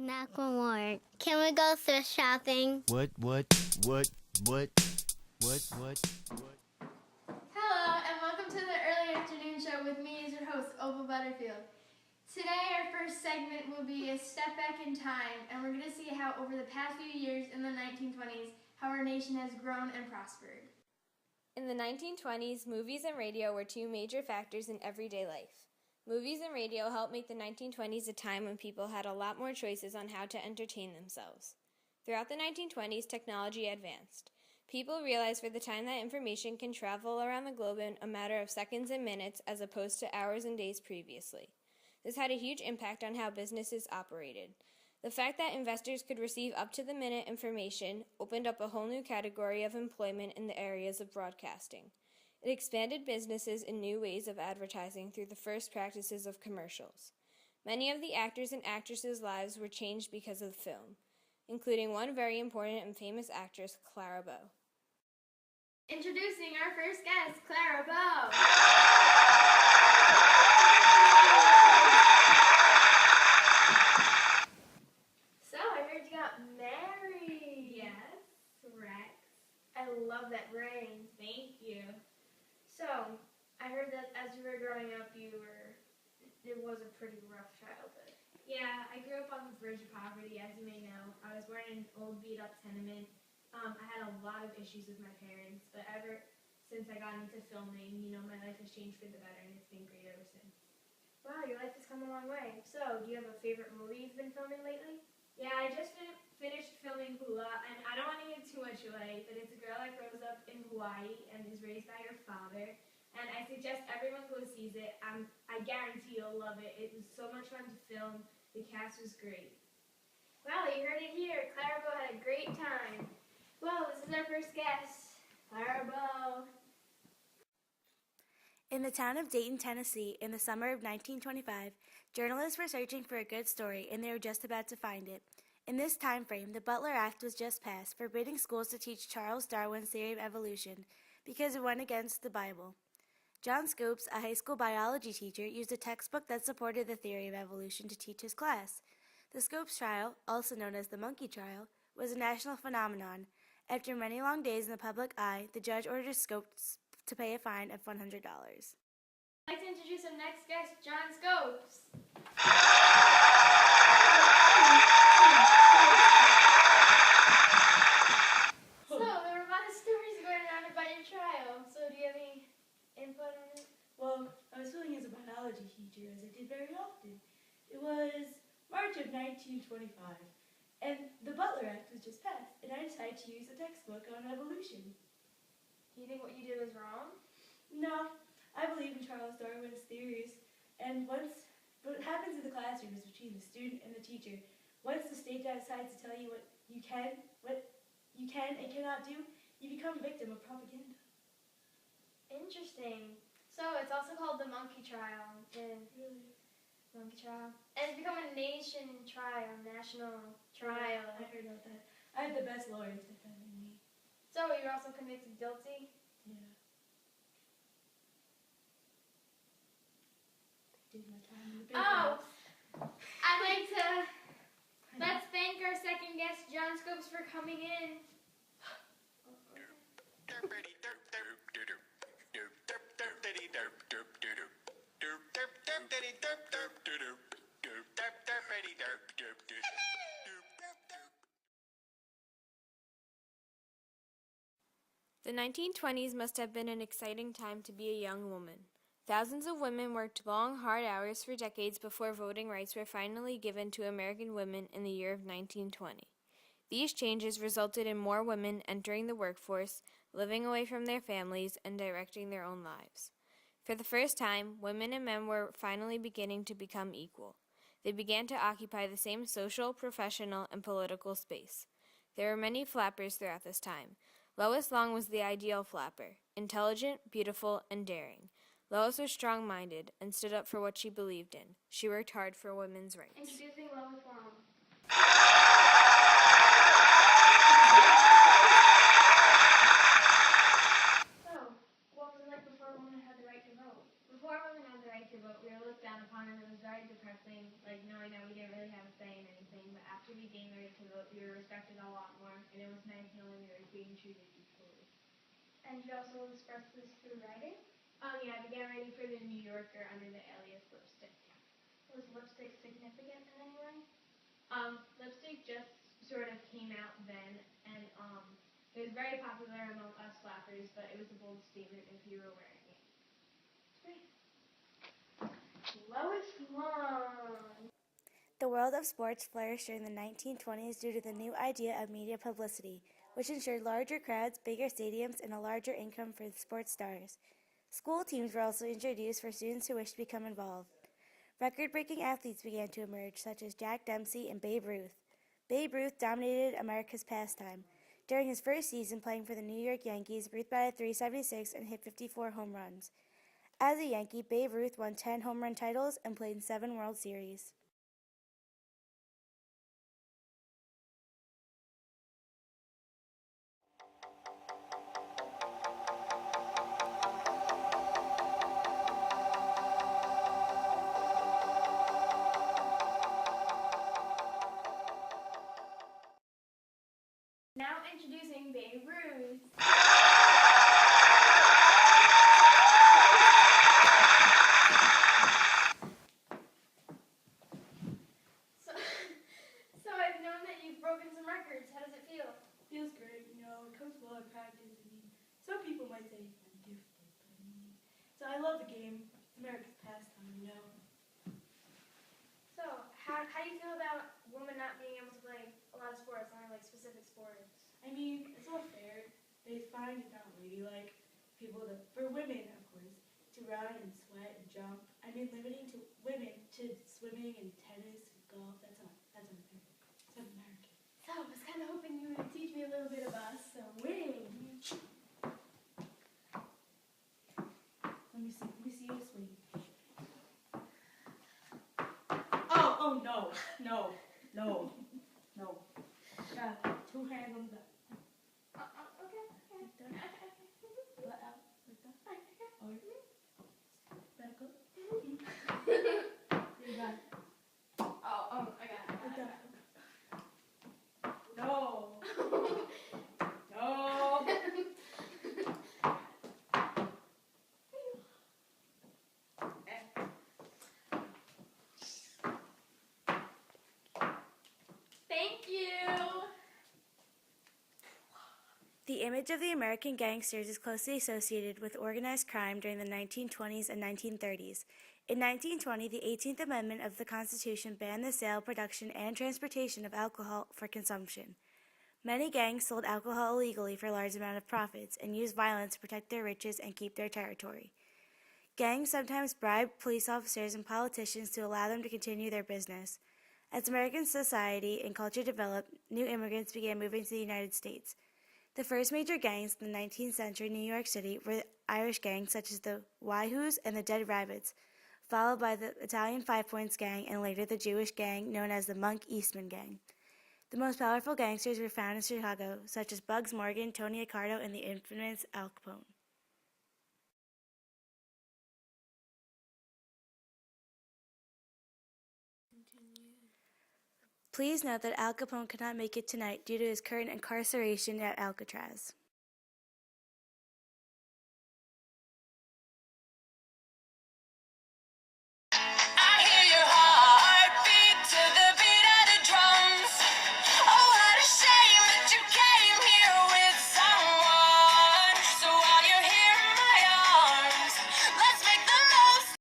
Nakamura. Can we go thrift shopping? What? Hello, and welcome to the early afternoon show with me as your host, Opal Butterfield. Today, our first segment will be a step back in time, and we're going to see how over the past few years in the 1920s, how our nation has grown and prospered. In the 1920s, movies and radio were two major factors in everyday life. Movies and radio helped make the 1920s a time when people had a lot more choices on how to entertain themselves. Throughout the 1920s, technology advanced. People realized for the time that information can travel around the globe in a matter of seconds and minutes as opposed to hours and days previously. This had a huge impact on how businesses operated. The fact that investors could receive up-to-the-minute information opened up a whole new category of employment in the areas of broadcasting. It expanded businesses in new ways of advertising through the first practices of commercials. Many of the actors and actresses' lives were changed because of film, including one very important and famous actress, Clara Bow. Introducing our first guest, Clara Bow. So, I heard you got married. Yes, Rex. I love that ring. Thank you. So, I heard that as you were growing up, it was a pretty rough childhood. Yeah, I grew up on the verge of poverty, as you may know. I was born in an old, beat-up tenement. I had a lot of issues with my parents, but ever since I got into filming, my life has changed for the better, and it's been great ever since. Wow, your life has come a long way. So, do you have a favorite movie you've been filming lately? Yeah, I just finished filming Hula, and I don't want to give too much away, but it's a girl that grows up in Hawaii and is raised by her father. And I suggest everyone go sees it. I guarantee you'll love it. It was so much fun to film. The cast was great. Well, you heard it here. Clara Bow had a great time. Well, this is our first guest, Clara Bow. In the town of Dayton, Tennessee, in the summer of 1925, journalists were searching for a good story, and they were just about to find it. In this time frame, the Butler Act was just passed, forbidding schools to teach Charles Darwin's theory of evolution because it went against the Bible. John Scopes, a high school biology teacher, used a textbook that supported the theory of evolution to teach his class. The Scopes trial, also known as the monkey trial, was a national phenomenon. After many long days in the public eye, the judge ordered Scopes to pay a fine of $100. I'd like to introduce our next guest, John Scopes. So, there were a lot of stories going around about your trial. So, do you have any input on it? Well, I was filming as a biology teacher, as I did very often. It was March of 1925, and the Butler Act was just passed, and I decided to use a textbook on evolution. Do you think what you did was wrong? No, I believe in Charles Darwin's theories, and what happens in the classroom is between the student and the teacher. Once the state decides to tell you what you can and cannot do, you become a victim of propaganda. Interesting. So, it's also called the monkey trial. Monkey trial. And it's become a national trial. I heard about that. I had the best lawyers defending me. So, you're also convicted guilty? Yeah. I did my time in the big house. I'd like to let's thank our second guest, John Scopes, for coming in. The 1920s must have been an exciting time to be a young woman. Thousands of women worked long, hard hours for decades before voting rights were finally given to American women in the year of 1920. These changes resulted in more women entering the workforce, living away from their families, and directing their own lives. For the first time, women and men were finally beginning to become equal. They began to occupy the same social, professional, and political space. There were many flappers throughout this time. Lois Long was the ideal flapper, intelligent, beautiful, and daring. Lois was strong-minded and stood up for what she believed in. She worked hard for women's rights. Introducing Lois Long. So, what was it like before women had the right to vote? Before women had the right to vote, we were looked down upon, and it was very depressing, knowing that we didn't really have a say in anything. But you were respected a lot more, and it was nice knowing you were being treated equally. And you also expressed this through writing? Yeah, I began writing for the New Yorker under the alias Lipstick. Was lipstick significant in any way? Lipstick just sort of came out then, and it was very popular among us flappers, but it was a bold statement if you were wearing it. Great. Lois Long. The world of sports flourished during the 1920s due to the new idea of media publicity, which ensured larger crowds, bigger stadiums, and a larger income for the sports stars. School teams were also introduced for students who wished to become involved. Record-breaking athletes began to emerge, such as Jack Dempsey and Babe Ruth. Babe Ruth dominated America's pastime. During his first season playing for the New York Yankees, Ruth batted .376 and hit 54 home runs. As a Yankee, Babe Ruth won 10 home run titles and played in 7 World Series. Now introducing Babe Ruth. So I've known that you've broken some records. How does it feel? Feels great, you know, it comes well in practice. I mean, some people might say I'm gifted, but I mean, so I love the game. It's America's pastime, you know. So how do you feel about women not being able to play a lot of sports, only like specific sports? I mean, it's all fair. They find it not ladylike people to, for women, of course, to run and sweat and jump. I mean, limiting to women to swimming and tennis and golf, that's unfair. It's un-American. So I was kind of hoping you would teach me a little bit about swimming. Let me see you swing. Oh no. Got 2 hands on the back. Okay. Butt out, like that. Or back up. You got it. Oh, I got it. Like that. No. No. Thank you. The image of the American gangsters is closely associated with organized crime during the 1920s and 1930s. In 1920, the 18th Amendment of the Constitution banned the sale, production, and transportation of alcohol for consumption. Many gangs sold alcohol illegally for large amounts of profits and used violence to protect their riches and keep their territory. Gangs sometimes bribed police officers and politicians to allow them to continue their business. As American society and culture developed, new immigrants began moving to the United States. The first major gangs in the 19th century New York City were Irish gangs such as the Whyhoos and the Dead Rabbits, followed by the Italian Five Points Gang and later the Jewish gang known as the Monk Eastman Gang. The most powerful gangsters were found in Chicago, such as Bugs Morgan, Tony Accardo, and the infamous Al Capone. Please note that Al Capone could not make it tonight due to his current incarceration at Alcatraz.